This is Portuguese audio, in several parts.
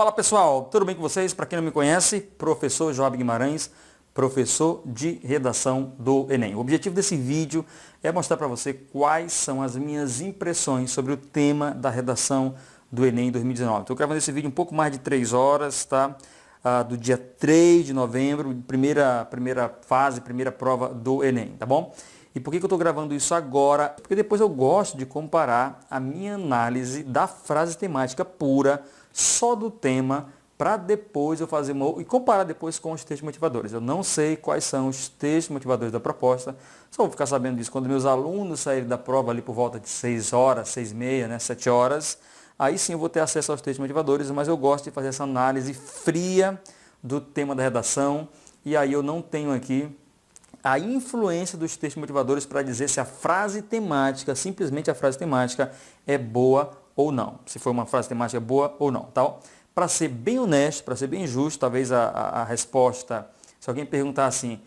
Fala pessoal, tudo bem com vocês? Para quem não me conhece, professor Joab Guimarães, professor de redação do Enem. O objetivo desse vídeo é mostrar para você quais são as minhas impressões sobre o tema da redação do Enem 2019. Estou gravando esse vídeo um pouco mais de 3 horas, tá? Do dia 3 de novembro, primeira fase, primeira prova do Enem, tá bom? E por que eu estou gravando isso agora? Porque depois eu gosto de comparar a minha análise da frase temática pura, só do tema, para depois eu fazer e comparar depois com os textos motivadores. Eu não sei quais são os textos motivadores da proposta, só vou ficar sabendo disso quando meus alunos saírem da prova ali por volta de 6 horas, 6h30, né, 7 horas. Aí sim eu vou ter acesso aos textos motivadores, mas eu gosto de fazer essa análise fria do tema da redação, e aí eu não tenho aqui a influência dos textos motivadores para dizer se a frase temática, simplesmente a frase temática, é boa ou não. Se foi uma frase temática boa ou não, tá? Para ser bem honesto, para ser bem justo, talvez a resposta, se alguém perguntar assim,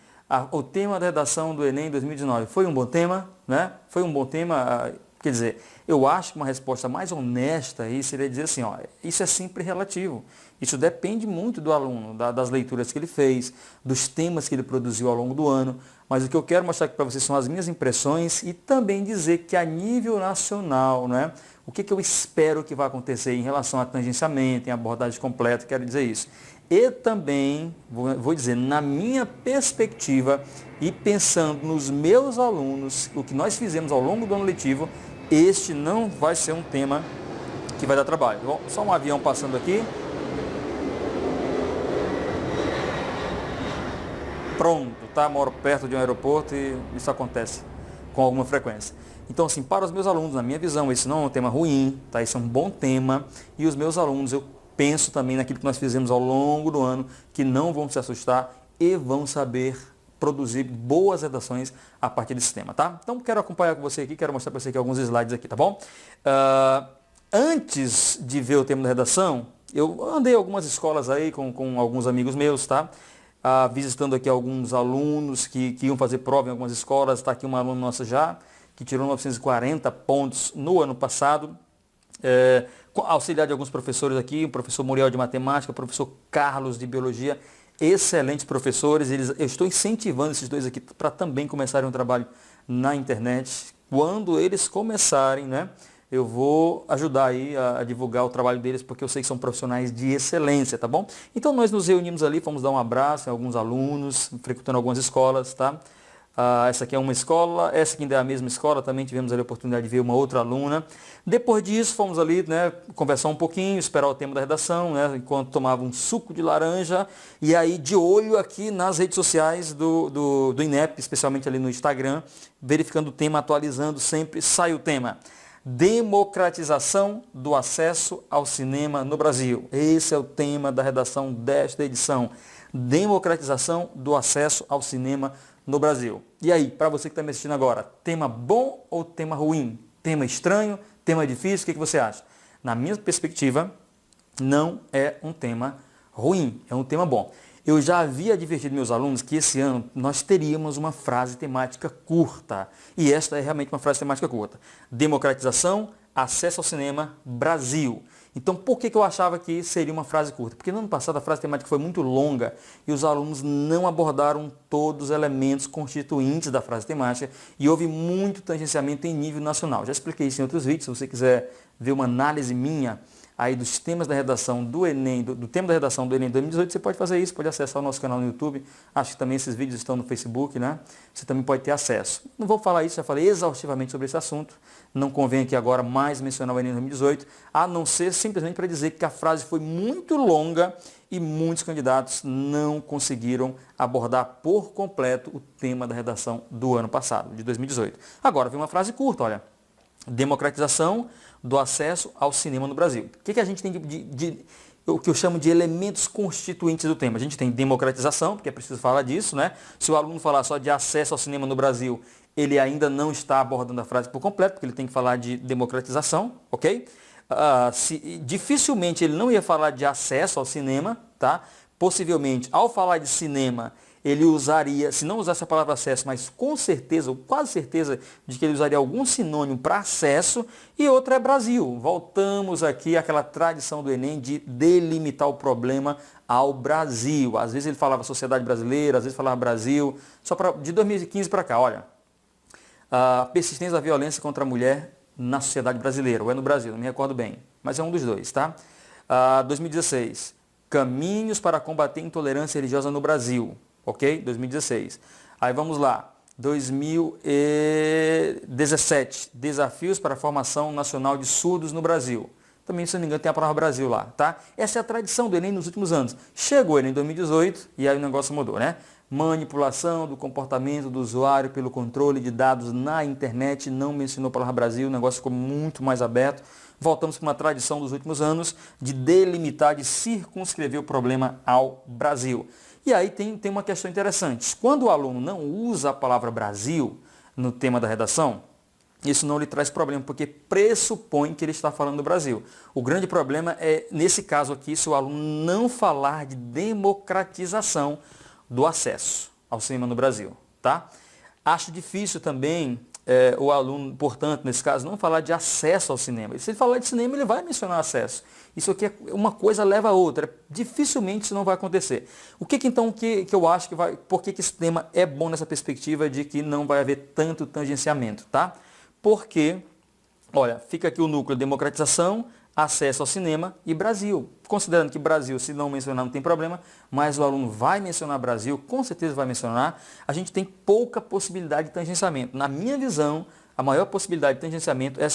o tema da redação do Enem 2019 foi um bom tema, né? Foi um bom tema, quer dizer, eu acho que uma resposta mais honesta aí seria dizer assim, ó, isso é sempre relativo. Isso depende muito do aluno, das leituras que ele fez, dos temas que ele produziu ao longo do ano, mas o que eu quero mostrar aqui para vocês são as minhas impressões e também dizer que a nível nacional, né, o que eu espero que vai acontecer em relação a tangenciamento, em abordagem completa, quero dizer isso. E também, vou dizer, na minha perspectiva e pensando nos meus alunos, o que nós fizemos ao longo do ano letivo, este não vai ser um tema que vai dar trabalho. Bom, só um avião passando aqui. Pronto, tá? Moro perto de um aeroporto e isso acontece com alguma frequência. Então, assim, para os meus alunos, na minha visão, esse não é um tema ruim, tá? Esse é um bom tema. E os meus alunos, eu penso também naquilo que nós fizemos ao longo do ano, que não vão se assustar e vão saber produzir boas redações a partir desse tema, tá? Então, quero acompanhar com você aqui, quero mostrar para você aqui alguns slides aqui, tá bom? Antes de ver o tema da redação, eu andei algumas escolas aí com alguns amigos meus, tá? Visitando aqui alguns alunos que iam fazer prova em algumas escolas. Está aqui uma aluna nossa já, que tirou 940 pontos no ano passado. Auxiliar de alguns professores aqui, o professor Muriel de Matemática, o professor Carlos de Biologia, excelentes professores. Eu estou incentivando esses dois aqui para também começarem um trabalho na internet. Quando eles começarem, né? Eu vou ajudar aí a divulgar o trabalho deles, porque eu sei que são profissionais de excelência, tá bom? Então nós nos reunimos ali, fomos dar um abraço em alguns alunos, frequentando algumas escolas, tá? Essa aqui é uma escola, essa aqui ainda é a mesma escola, também tivemos ali a oportunidade de ver uma outra aluna. Depois disso, fomos ali, né, conversar um pouquinho, esperar o tema da redação, né, enquanto tomava um suco de laranja, e aí de olho aqui nas redes sociais do INEP, especialmente ali no Instagram, verificando o tema, atualizando sempre, sai o tema. Democratização do acesso ao cinema no Brasil. Esse é o tema da redação desta edição. Democratização do acesso ao cinema no Brasil. E aí, para você que está me assistindo agora, tema bom ou tema ruim? Tema estranho? Tema difícil? O que você acha? Na minha perspectiva, não é um tema ruim, é um tema bom. Eu já havia advertido meus alunos que esse ano nós teríamos uma frase temática curta. E esta é realmente uma frase temática curta. Democratização, acesso ao cinema, Brasil. Então, por que eu achava que seria uma frase curta? Porque no ano passado a frase temática foi muito longa e os alunos não abordaram todos os elementos constituintes da frase temática e houve muito tangenciamento em nível nacional. Já expliquei isso em outros vídeos, se você quiser ver uma análise minha aí dos temas da redação do Enem, do tema da redação do Enem 2018, você pode fazer isso, pode acessar o nosso canal no YouTube, acho que também esses vídeos estão no Facebook, né? Você também pode ter acesso. Não vou falar isso, já falei exaustivamente sobre esse assunto, não convém aqui agora mais mencionar o Enem 2018, a não ser simplesmente para dizer que a frase foi muito longa e muitos candidatos não conseguiram abordar por completo o tema da redação do ano passado, de 2018. Agora vem uma frase curta, olha. Democratização do acesso ao cinema no Brasil. O que a gente tem o que eu chamo de elementos constituintes do tema? A gente tem democratização, porque é preciso falar disso, né? Se o aluno falar só de acesso ao cinema no Brasil, ele ainda não está abordando a frase por completo, porque ele tem que falar de democratização, ok? Dificilmente ele não ia falar de acesso ao cinema, tá? Possivelmente, ao falar de cinema, ele usaria, se não usasse a palavra acesso, mas com certeza, ou quase certeza, de que ele usaria algum sinônimo para acesso, e outra é Brasil. Voltamos aqui àquela tradição do Enem de delimitar o problema ao Brasil. Às vezes ele falava sociedade brasileira, às vezes falava Brasil, de 2015 para cá, olha, a persistência da violência contra a mulher na sociedade brasileira, ou é no Brasil, não me recordo bem, mas é um dos dois, tá? 2016, caminhos para combater a intolerância religiosa no Brasil, ok? 2016. Aí vamos lá, 2017, desafios para a formação nacional de surdos no Brasil. Também, se não me engano, tem a palavra Brasil lá, tá? Essa é a tradição do Enem nos últimos anos. Chegou o Enem em 2018 e aí o negócio mudou, né? Manipulação do comportamento do usuário pelo controle de dados na internet, não mencionou a palavra Brasil, o negócio ficou muito mais aberto. Voltamos para uma tradição dos últimos anos de delimitar, de circunscrever o problema ao Brasil. E aí tem uma questão interessante. Quando o aluno não usa a palavra Brasil no tema da redação, isso não lhe traz problema, porque pressupõe que ele está falando do Brasil. O grande problema é, nesse caso aqui, se o aluno não falar de democratização do acesso ao cinema no Brasil, tá? Acho difícil também o aluno, portanto, nesse caso, não falar de acesso ao cinema. Se ele falar de cinema, ele vai mencionar acesso. Isso aqui é uma coisa leva a outra. Dificilmente isso não vai acontecer. O que então que eu acho que vai... Por que esse tema é bom nessa perspectiva de que não vai haver tanto tangenciamento, tá? Porque, olha, fica aqui o núcleo democratização, acesso ao cinema e Brasil. Considerando que Brasil, se não mencionar, não tem problema, mas o aluno vai mencionar Brasil, com certeza vai mencionar, a gente tem pouca possibilidade de tangenciamento. Na minha visão, a maior possibilidade de tangenciamento é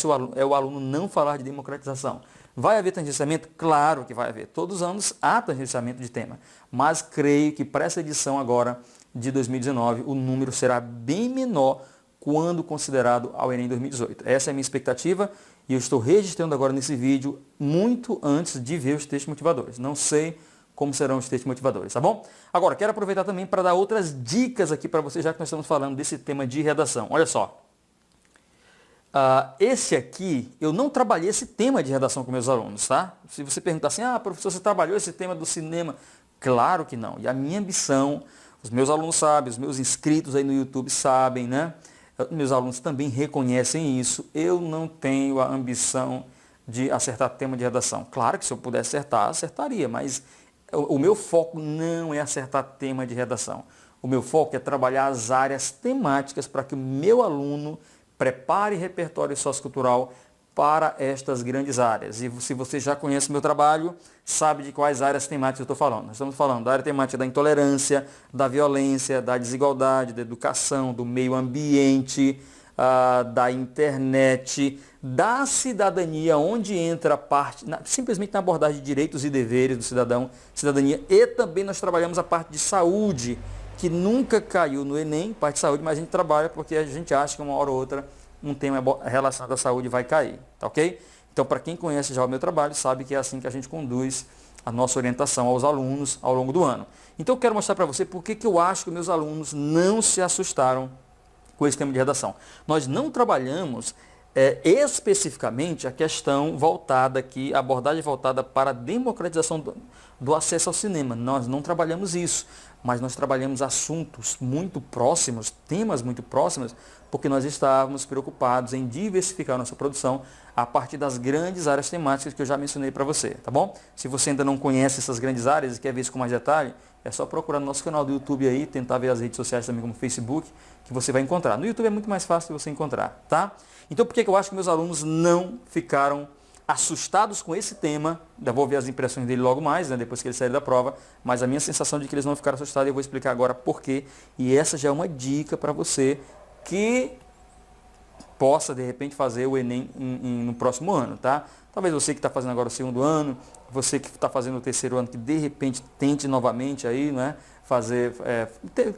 o aluno não falar de democratização. Vai haver tangenciamento? Claro que vai haver. Todos os anos há tangenciamento de tema. Mas creio que para essa edição agora de 2019, o número será bem menor quando considerado ao Enem 2018. Essa é a minha expectativa e eu estou registrando agora nesse vídeo muito antes de ver os textos motivadores. Não sei como serão os textos motivadores, tá bom? Agora, quero aproveitar também para dar outras dicas aqui para vocês, já que nós estamos falando desse tema de redação. Olha só. Esse aqui, eu não trabalhei esse tema de redação com meus alunos, tá? Se você perguntar assim, professor, você trabalhou esse tema do cinema? Claro que não. E a minha ambição, os meus alunos sabem, os meus inscritos aí no YouTube sabem, né? Meus alunos também reconhecem isso. Eu não tenho a ambição de acertar tema de redação. Claro que se eu pudesse acertar, acertaria, mas o meu foco não é acertar tema de redação. O meu foco é trabalhar as áreas temáticas para que o meu aluno prepare repertório sociocultural para estas grandes áreas. E se você já conhece o meu trabalho, sabe de quais áreas temáticas eu estou falando. Nós estamos falando da área temática da intolerância, da violência, da desigualdade, da educação, do meio ambiente, da internet, da cidadania, onde entra a parte, simplesmente na abordagem de direitos e deveres do cidadão, cidadania, e também nós trabalhamos a parte de saúde, que nunca caiu no Enem, parte de saúde, mas a gente trabalha porque a gente acha que uma hora ou outra um tema relacionado à saúde vai cair, tá ok? Então, para quem conhece já o meu trabalho, sabe que é assim que a gente conduz a nossa orientação aos alunos ao longo do ano. Então, eu quero mostrar para você por que eu acho que meus alunos não se assustaram com esse tema de redação. Nós não trabalhamos especificamente a questão voltada aqui, a abordagem voltada para a democratização do acesso ao cinema. Nós não trabalhamos isso, mas nós trabalhamos assuntos muito próximos, temas muito próximos, porque nós estávamos preocupados em diversificar nossa produção a partir das grandes áreas temáticas que eu já mencionei para você, tá bom? Se você ainda não conhece essas grandes áreas e quer ver isso com mais detalhe, é só procurar no nosso canal do YouTube aí, tentar ver as redes sociais também como Facebook, que você vai encontrar. No YouTube é muito mais fácil de você encontrar, tá? Então por que eu acho que meus alunos não ficaram assustados com esse tema? Ainda vou ver as impressões dele logo mais, né, depois que ele sair da prova, mas a minha sensação de que eles não ficaram assustados, eu vou explicar agora por quê. E essa já é uma dica para você que possa, de repente, fazer o Enem no próximo ano, tá? Talvez você que está fazendo agora o segundo ano, você que está fazendo o terceiro ano, que de repente tente novamente aí, né,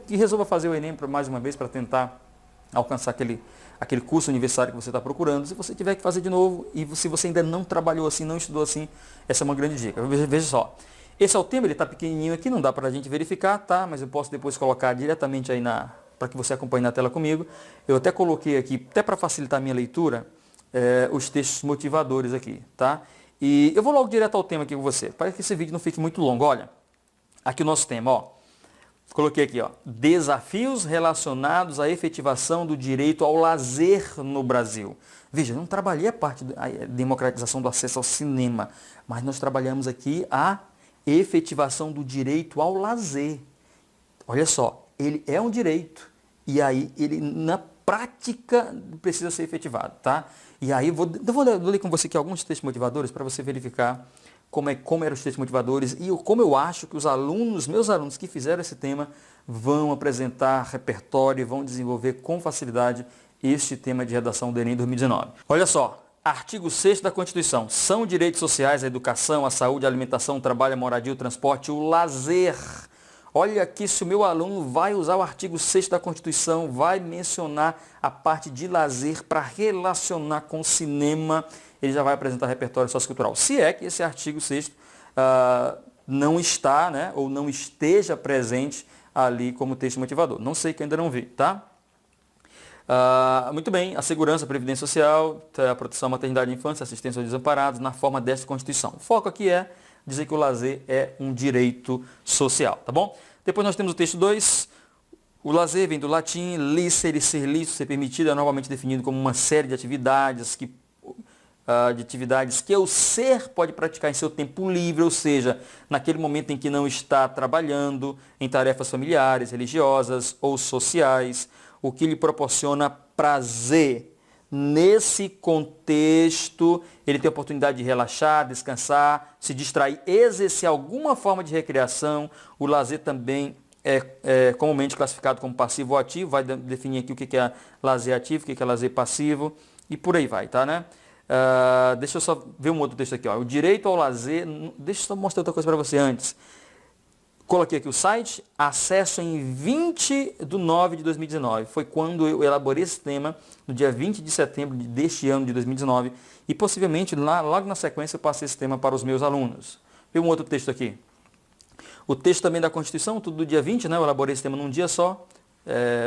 que resolva fazer o Enem mais uma vez para tentar alcançar aquele curso universitário que você está procurando. Se você tiver que fazer de novo e se você ainda não trabalhou assim, não estudou assim, essa é uma grande dica. Veja só, esse é o tema, ele está pequenininho aqui, não dá para a gente verificar, tá? Mas eu posso depois colocar diretamente aí para que você acompanhe na tela comigo. Eu até coloquei aqui, até para facilitar a minha leitura, os textos motivadores aqui, tá? E eu vou logo direto ao tema aqui com você, para que esse vídeo não fique muito longo. Olha, aqui o nosso tema, ó. Coloquei aqui, ó, desafios relacionados à efetivação do direito ao lazer no Brasil. Veja, eu não trabalhei a parte da democratização do acesso ao cinema, mas nós trabalhamos aqui a efetivação do direito ao lazer. Olha só, ele é um direito e aí ele na prática precisa ser efetivado, tá? E aí eu vou ler com você aqui alguns textos motivadores para você verificar como eram os textos motivadores e como eu acho que meus alunos que fizeram esse tema vão apresentar repertório e vão desenvolver com facilidade este tema de redação do Enem 2019. Olha só, artigo 6º da Constituição, são direitos sociais a educação, a saúde, a alimentação, o trabalho, a moradia, o transporte, o lazer. Olha aqui se o meu aluno vai usar o artigo 6º da Constituição, vai mencionar a parte de lazer para relacionar com o cinema, ele já vai apresentar repertório sociocultural. Se é que esse artigo 6º não está, né, ou não esteja presente ali como texto motivador. Não sei, que ainda não vi, tá? Muito bem, a segurança, a previdência social, a proteção à maternidade e infância, assistência aos desamparados, na forma desta Constituição. O foco aqui é dizer que o lazer é um direito social, tá bom? Depois nós temos o texto 2. O lazer vem do latim, licere, ser lícito, ser permitido, é normalmente definido como uma série de atividades que o ser pode praticar em seu tempo livre, ou seja, naquele momento em que não está trabalhando em tarefas familiares, religiosas ou sociais, o que lhe proporciona prazer. Nesse contexto, ele tem a oportunidade de relaxar, descansar, se distrair, exercer alguma forma de recreação. O lazer também é comumente classificado como passivo ou ativo, vai definir aqui o que é lazer ativo, o que é lazer passivo, e por aí vai, tá, né? Deixa eu só ver um outro texto aqui, ó. O direito ao lazer, deixa eu só mostrar outra coisa para você antes. Coloquei aqui o site, acesso em 20 de 9 de 2019. Foi quando eu elaborei esse tema, no dia 20 de setembro deste ano de 2019. E possivelmente, logo na sequência, eu passei esse tema para os meus alunos. Vê um outro texto aqui. O texto também da Constituição, tudo do dia 20, né? Eu elaborei esse tema num dia só,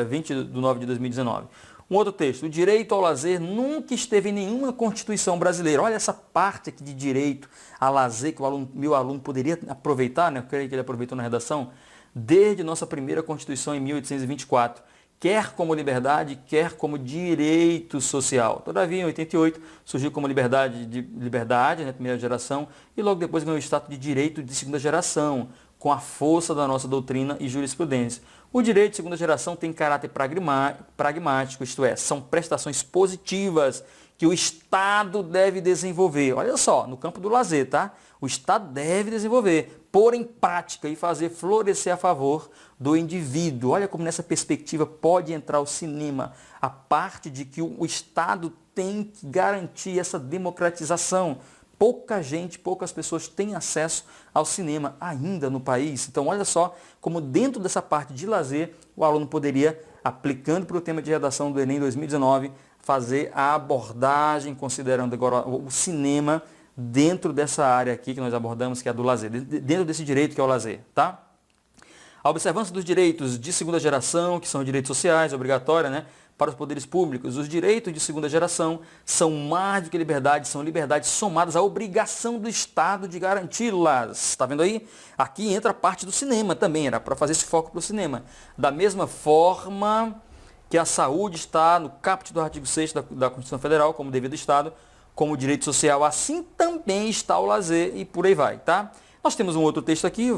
20 de 9 de 2019. Um outro texto, o direito ao lazer nunca esteve em nenhuma Constituição brasileira. Olha essa parte aqui de direito a lazer que meu aluno poderia aproveitar, né? Eu creio que ele aproveitou na redação, desde nossa primeira Constituição em 1824, quer como liberdade, quer como direito social. Todavia, em 88, surgiu como liberdade, né, primeira geração, e logo depois ganhou o status de direito de segunda geração, com a força da nossa doutrina e jurisprudência. O direito de segunda geração tem caráter pragmático, isto é, são prestações positivas que o Estado deve desenvolver. Olha só, no campo do lazer, tá? O Estado deve desenvolver, pôr em prática e fazer florescer a favor do indivíduo. Olha como nessa perspectiva pode entrar o cinema, a parte de que o Estado tem que garantir essa democratização. Poucas pessoas têm acesso ao cinema ainda no país. Então, olha só como dentro dessa parte de lazer, o aluno poderia, aplicando para o tema de redação do Enem 2019, fazer a abordagem, considerando agora o cinema, dentro dessa área aqui que nós abordamos, que é a do lazer, dentro desse direito que é o lazer, tá? A observância dos direitos de segunda geração, que são direitos sociais, obrigatória, né? Para os poderes públicos, os direitos de segunda geração são mais do que liberdade, são liberdades somadas à obrigação do Estado de garanti-las. Está vendo aí? Aqui entra a parte do cinema também, era para fazer esse foco para o cinema. Da mesma forma que a saúde está no caput do artigo 6º da Constituição Federal, como dever do Estado, como direito social, assim também está o lazer e por aí vai, tá? Nós temos um outro texto aqui,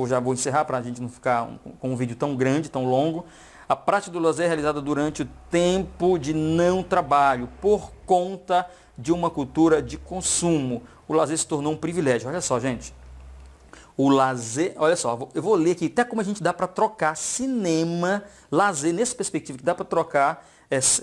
já vou encerrar para a gente não ficar com um vídeo tão grande, tão longo. A prática do lazer é realizada durante o tempo de não trabalho, por conta de uma cultura de consumo. O lazer se tornou um privilégio. Olha só, gente. O lazer, olha só, eu vou ler aqui até como a gente dá para trocar cinema, lazer, nessa perspectiva que dá para trocar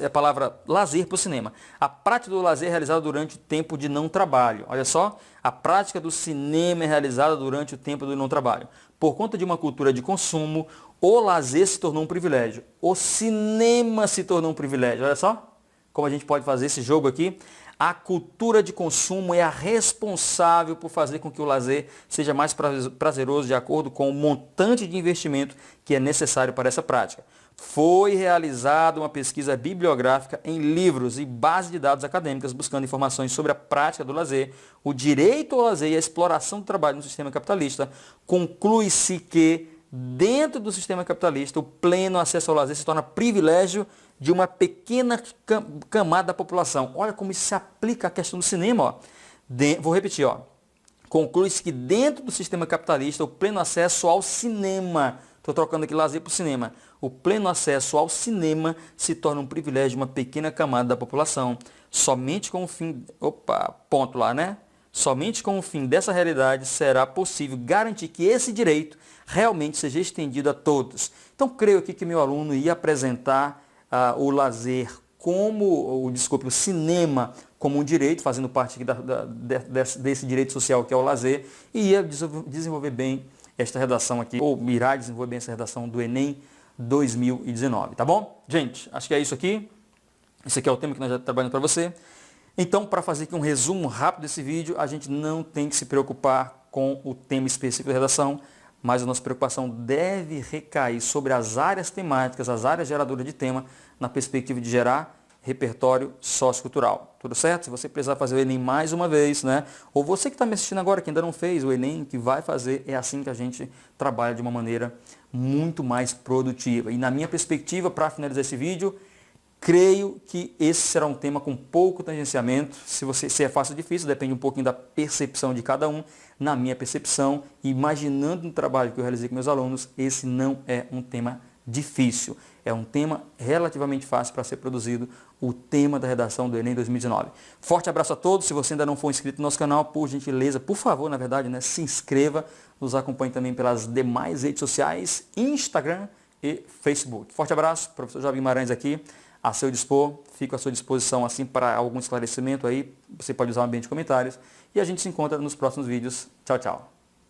a palavra lazer por cinema. A prática do lazer é realizada durante o tempo de não trabalho. Olha só, a prática do cinema é realizada durante o tempo do não trabalho. Por conta de uma cultura de consumo, o lazer se tornou um privilégio. O cinema se tornou um privilégio. Olha só como a gente pode fazer esse jogo aqui. A cultura de consumo é a responsável por fazer com que o lazer seja mais prazeroso de acordo com o montante de investimento que é necessário para essa prática. Foi realizada uma pesquisa bibliográfica em livros e bases de dados acadêmicas buscando informações sobre a prática do lazer, o direito ao lazer e a exploração do trabalho no sistema capitalista. Conclui-se que dentro do sistema capitalista, o pleno acesso ao lazer se torna privilégio de uma pequena camada da população. Olha como isso se aplica à questão do cinema. Ó. Vou repetir. Ó. Conclui-se que dentro do sistema capitalista, o pleno acesso ao cinema, estou trocando aqui lazer por cinema, o pleno acesso ao cinema se torna um privilégio de uma pequena camada da população. Somente com o fim... Opa, ponto lá, né? Somente com o fim dessa realidade será possível garantir que esse direito realmente seja estendido a todos. Então, creio aqui que meu aluno ia apresentar o lazer como, o cinema como um direito, fazendo parte aqui desse direito social que é o lazer, e ia desenvolver bem esta redação aqui, ou irá desenvolver bem essa redação do Enem 2019, tá bom? Gente, acho que é isso aqui. Esse aqui é o tema que nós já trabalhamos para você. Então, para fazer aqui um resumo rápido desse vídeo, a gente não tem que se preocupar com o tema específico da redação, mas a nossa preocupação deve recair sobre as áreas temáticas, as áreas geradoras de tema, na perspectiva de gerar repertório sociocultural. Tudo certo? Se você precisar fazer o Enem mais uma vez, né? Ou você que está me assistindo agora, que ainda não fez o Enem, que vai fazer, é assim que a gente trabalha de uma maneira muito mais produtiva. E na minha perspectiva, para finalizar esse vídeo, creio que esse será um tema com pouco tangenciamento. Se é fácil ou difícil, depende um pouquinho da percepção de cada um. Na minha percepção, imaginando no trabalho que eu realizei com meus alunos, esse não é um tema difícil. É um tema relativamente fácil para ser produzido, o tema da redação do Enem 2019. Forte abraço a todos. Se você ainda não for inscrito no nosso canal, por gentileza, por favor, na verdade, né, se inscreva. Nos acompanhe também pelas demais redes sociais, Instagram e Facebook. Forte abraço, professor Joab Guimarães aqui, a seu dispor. Fico à sua disposição assim para algum esclarecimento aí. Você pode usar o ambiente de comentários. E a gente se encontra nos próximos vídeos. Tchau, tchau.